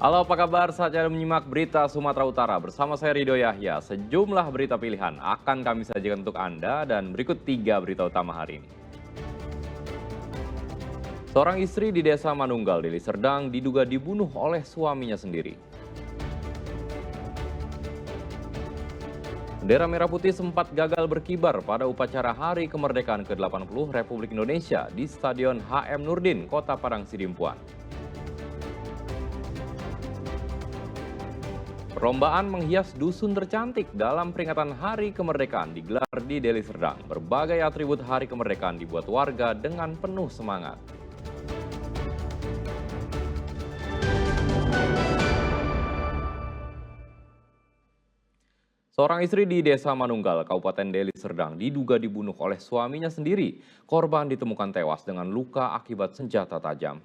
Halo, apa kabar? Saatnya menyimak berita Sumatera Utara bersama saya Rido Yahya. Sejumlah berita pilihan akan kami sajikan untuk Anda dan berikut 3 berita utama hari ini. Seorang istri di Desa Manunggal, Deli Serdang diduga dibunuh oleh suaminya sendiri. Bendera merah putih sempat gagal berkibar pada upacara Hari Kemerdekaan ke-80 Republik Indonesia di Stadion HM Nurdin, Kota Padang Sidimpuan. Perlombaan menghias dusun tercantik dalam peringatan Hari Kemerdekaan digelar di Deli Serdang. Berbagai atribut Hari Kemerdekaan dibuat warga dengan penuh semangat. Seorang istri di Desa Manunggal, Kabupaten Deli Serdang, diduga dibunuh oleh suaminya sendiri. Korban ditemukan tewas dengan luka akibat senjata tajam.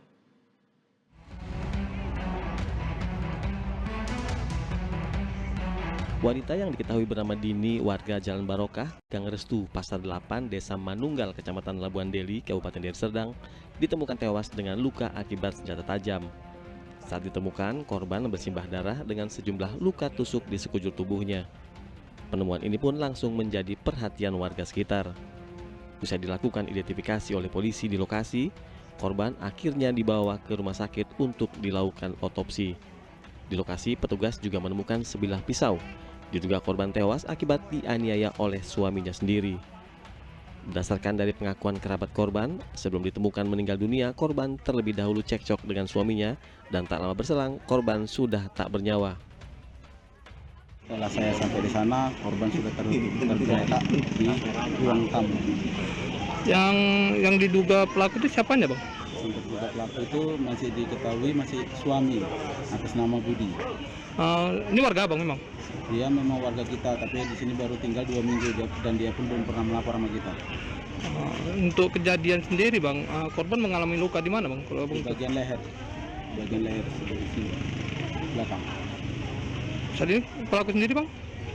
Wanita yang diketahui bernama Dini, warga Jalan Barokah, Gang Restu, Pasar 8, Desa Manunggal, Kecamatan Labuan Deli, Kabupaten Deli Serdang, ditemukan tewas dengan luka akibat senjata tajam. Saat ditemukan, korban bersimbah darah dengan sejumlah luka tusuk di sekujur tubuhnya. Penemuan ini pun langsung menjadi perhatian warga sekitar. Usai dilakukan identifikasi oleh polisi di lokasi, korban akhirnya dibawa ke rumah sakit untuk dilakukan otopsi. Di lokasi, petugas juga menemukan sebilah pisau. Diduga korban tewas akibat dianiaya oleh suaminya sendiri. Berdasarkan dari pengakuan kerabat korban, sebelum ditemukan meninggal dunia, korban terlebih dahulu cekcok dengan suaminya dan tak lama berselang korban sudah tak bernyawa. Setelah saya sampai di sana, korban sudah tergeletak di ruang tamu. Yang diduga pelaku itu siapanya, Bang? Untuk terduga pelaku itu masih diketahui masih suami atas nama Budi. Ini warga Abang memang? Dia memang warga kita, tapi di sini baru tinggal 2 minggu dan dia pun belum pernah melapor sama kita. Untuk kejadian sendiri, Bang, korban mengalami luka di mana, Bang? Kalau Di bagian leher sebelah sini, belakang. Saat ini pelaku sendiri, Bang?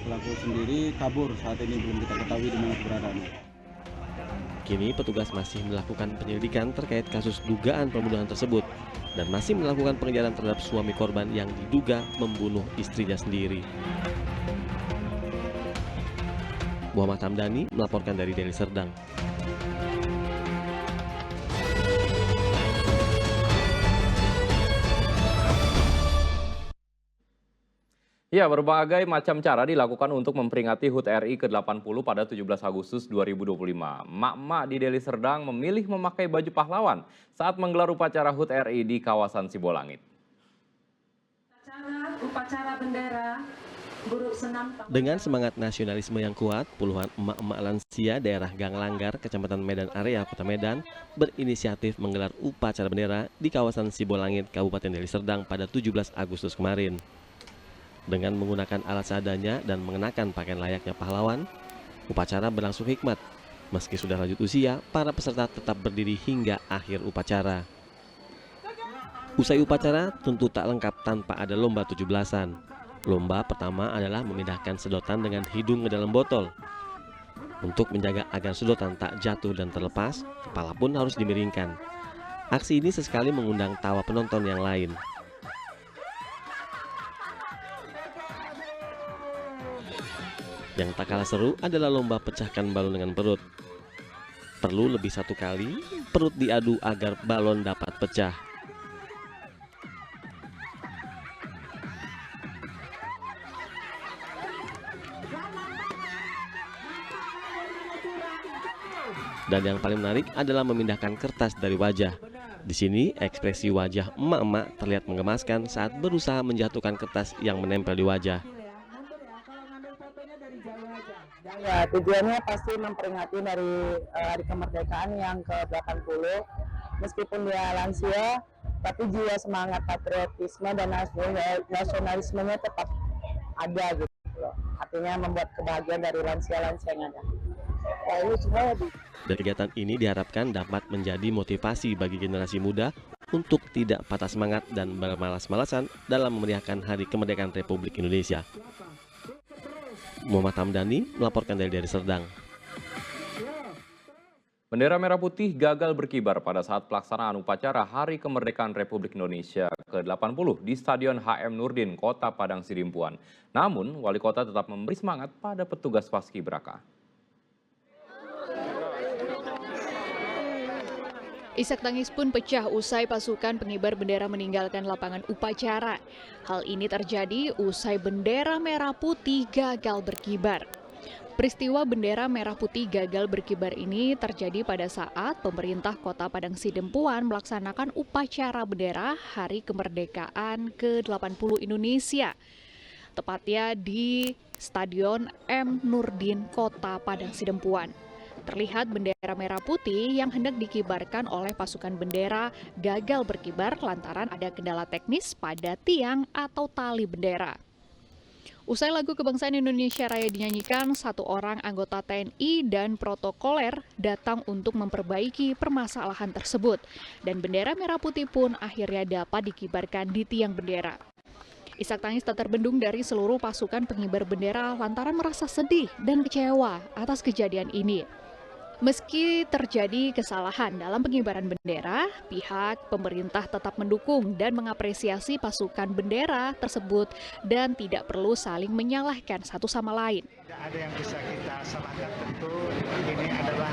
Pelaku sendiri kabur, saat ini belum kita ketahui di mana keberadaannya. Kini petugas masih melakukan penyelidikan terkait kasus dugaan pembunuhan tersebut dan masih melakukan pengejaran terhadap suami korban yang diduga membunuh istrinya sendiri. Muhammad Hamdani melaporkan dari Deli Serdang. Ya, berbagai macam cara dilakukan untuk memperingati HUT RI ke-80 pada 17 Agustus 2025. Emak-emak di Deli Serdang memilih memakai baju pahlawan saat menggelar upacara HUT RI di kawasan Sibolangit. Upacara bendera Guru Senam. Dengan semangat nasionalisme yang kuat, puluhan emak-emak lansia daerah Gang Langgar, Kecamatan Medan Area, Kota Medan, berinisiatif menggelar upacara bendera di kawasan Sibolangit, Kabupaten Deli Serdang pada 17 Agustus kemarin. Dengan menggunakan alat seadanya dan mengenakan pakaian layaknya pahlawan, upacara berlangsung hikmat. Meski sudah lanjut usia, para peserta tetap berdiri hingga akhir upacara. Usai upacara tentu tak lengkap tanpa ada lomba 17-an. Lomba pertama adalah memindahkan sedotan dengan hidung ke dalam botol. Untuk menjaga agar sedotan tak jatuh dan terlepas, kepala pun harus dimiringkan. Aksi ini sesekali mengundang tawa penonton yang lain. Yang tak kalah seru adalah lomba pecahkan balon dengan perut. Perlu lebih satu kali, perut diadu agar balon dapat pecah. Dan yang paling menarik adalah memindahkan kertas dari wajah. Di sini, ekspresi wajah emak-emak terlihat menggemaskan saat berusaha menjatuhkan kertas yang menempel di wajah. Ya, tujuannya pasti memperingati dari Hari Kemerdekaan yang ke-80. Meskipun dia lansia, tapi jiwa semangat patriotisme dan nasionalismenya tetap ada gitu loh. Artinya membuat kebahagiaan dari lansia-lansia yang ada. Dan kegiatan ini diharapkan dapat menjadi motivasi bagi generasi muda untuk tidak patah semangat dan bermalas-malasan dalam memeriahkan Hari Kemerdekaan Republik Indonesia. Muhammad Hamdani melaporkan dari Deli Serdang. Bendera merah putih gagal berkibar pada saat pelaksanaan upacara Hari Kemerdekaan Republik Indonesia ke-80 di Stadion HM Nurdin, Kota Padang Sidimpuan. Namun, wali kota tetap memberi semangat pada petugas paskibraka. Isak tangis pun pecah usai pasukan pengibar bendera meninggalkan lapangan upacara. Hal ini terjadi usai bendera merah putih gagal berkibar. Peristiwa bendera merah putih gagal berkibar ini terjadi pada saat pemerintah Kota Padang Sidempuan melaksanakan upacara bendera Hari Kemerdekaan ke-80 Indonesia. Tepatnya di Stadion M. Nurdin, Kota Padang Sidempuan. Terlihat bendera merah putih yang hendak dikibarkan oleh pasukan bendera gagal berkibar lantaran ada kendala teknis pada tiang atau tali bendera. Usai lagu kebangsaan Indonesia Raya dinyanyikan, satu orang anggota TNI dan protokoler datang untuk memperbaiki permasalahan tersebut. Dan bendera merah putih pun akhirnya dapat dikibarkan di tiang bendera. Isak tangis tak terbendung dari seluruh pasukan pengibar bendera lantaran merasa sedih dan kecewa atas kejadian ini. Meski terjadi kesalahan dalam pengibaran bendera, pihak pemerintah tetap mendukung dan mengapresiasi pasukan bendera tersebut dan tidak perlu saling menyalahkan satu sama lain. Tidak ada yang bisa kita salahkan, tentu ini adalah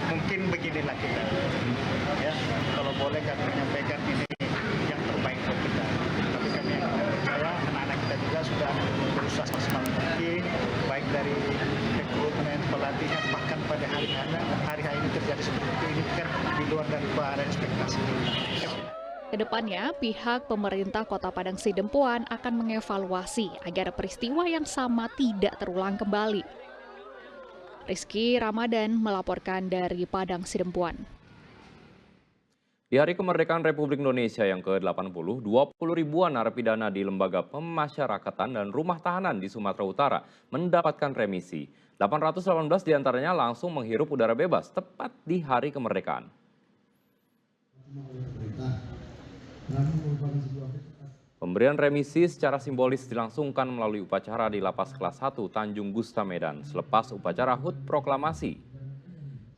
mungkin beginilah kita. Ya, kalau boleh kami menyampaikan ini yang terbaik buat kita. Tapi kami yang percaya anak-anak kita juga sudah berusaha semaksimal mungkin, baik dari rekrutmen, pelatihan, bahkan pada hari ini terjadi seperti ini kan di luar daripada ekspektasi. Kedepannya, pihak pemerintah Kota Padang Sidempuan akan mengevaluasi agar peristiwa yang sama tidak terulang kembali. Rizky Ramadan melaporkan dari Padang Sidempuan. Di Hari Kemerdekaan Republik Indonesia yang ke-80, 20 ribuan narapidana di lembaga pemasyarakatan dan rumah tahanan di Sumatera Utara mendapatkan remisi. 818 diantaranya langsung menghirup udara bebas tepat di Hari Kemerdekaan. Pemberian remisi secara simbolis dilangsungkan melalui upacara di Lapas Kelas 1 Tanjung Gusta Medan selepas upacara HUT Proklamasi.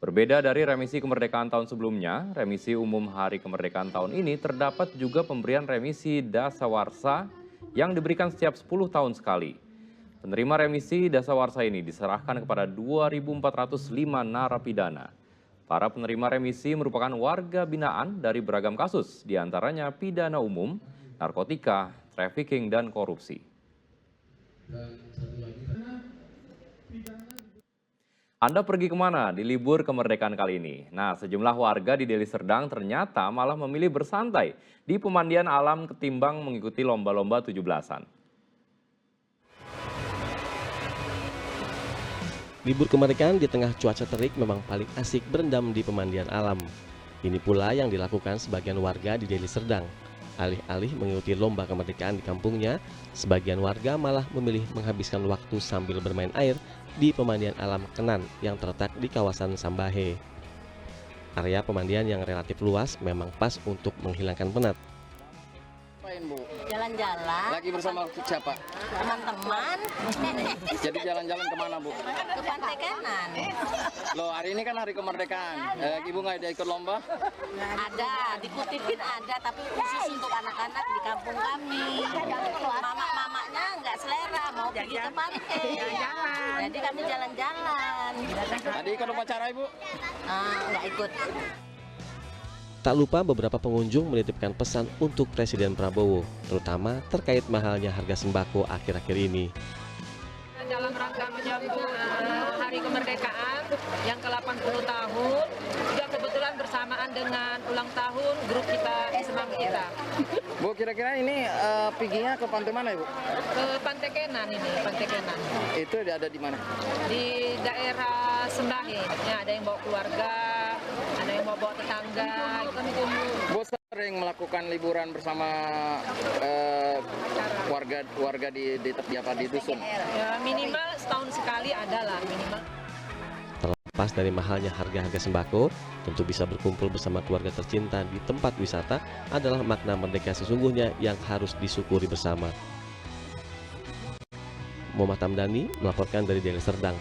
Berbeda dari remisi kemerdekaan tahun sebelumnya, remisi umum Hari Kemerdekaan tahun ini terdapat juga pemberian remisi dasawarsa yang diberikan setiap 10 tahun sekali. Penerima remisi dasawarsa ini diserahkan kepada 2.405 narapidana. Para penerima remisi merupakan warga binaan dari beragam kasus, diantaranya pidana umum, narkotika, trafficking, dan korupsi. Anda pergi kemana di libur kemerdekaan kali ini? Nah, sejumlah warga di Deli Serdang ternyata malah memilih bersantai di pemandian alam ketimbang mengikuti lomba-lomba 17-an. Libur kemerdekaan di tengah cuaca terik memang paling asik berendam di pemandian alam. Ini pula yang dilakukan sebagian warga di Deli Serdang. Alih-alih mengikuti lomba kemerdekaan di kampungnya, sebagian warga malah memilih menghabiskan waktu sambil bermain air di pemandian alam Kenan yang terletak di kawasan Sambahe. Area pemandian yang relatif luas memang pas untuk menghilangkan penat. Jalan-jalan. Lagi bersama siapa? Teman-teman. Jadi jalan-jalan kemana, Bu? Ke Pantai Kenan. Loh, hari ini kan hari kemerdekaan. Ibu nggak ada ikut lomba? Ada, dikutipin ada, tapi khusus untuk anak-anak di kampung kami. Mama-mamanya nggak selera, mau pergi ke pantai. Jadi kami jalan-jalan. Tadi ikut upacara, Ibu? Nggak ikut. Tak lupa beberapa pengunjung menitipkan pesan untuk Presiden Prabowo, terutama terkait mahalnya harga sembako akhir-akhir ini. Dalam rangka menyambut Hari Kemerdekaan yang ke-80 tahun, juga kebetulan bersamaan dengan ulang tahun grup kita, senam kita. Bu, kira-kira ini perginya ke pantai mana, Ibu? Ke Pantai Kenan ini, Pantai Kenan. Itu ada di mana? Di daerah Sembahe, ya, ada yang bawa keluarga, ada yang bawa tetangga. Bu sering melakukan liburan bersama warga di tepi apa di dusun? Ya, minimal setahun sekali ada lah minimal. Terlepas dari mahalnya harga-harga sembako, tentu bisa berkumpul bersama keluarga tercinta di tempat wisata adalah makna merdeka sesungguhnya yang harus disyukuri bersama. Muhammad Hamdani melaporkan dari Deli Serdang.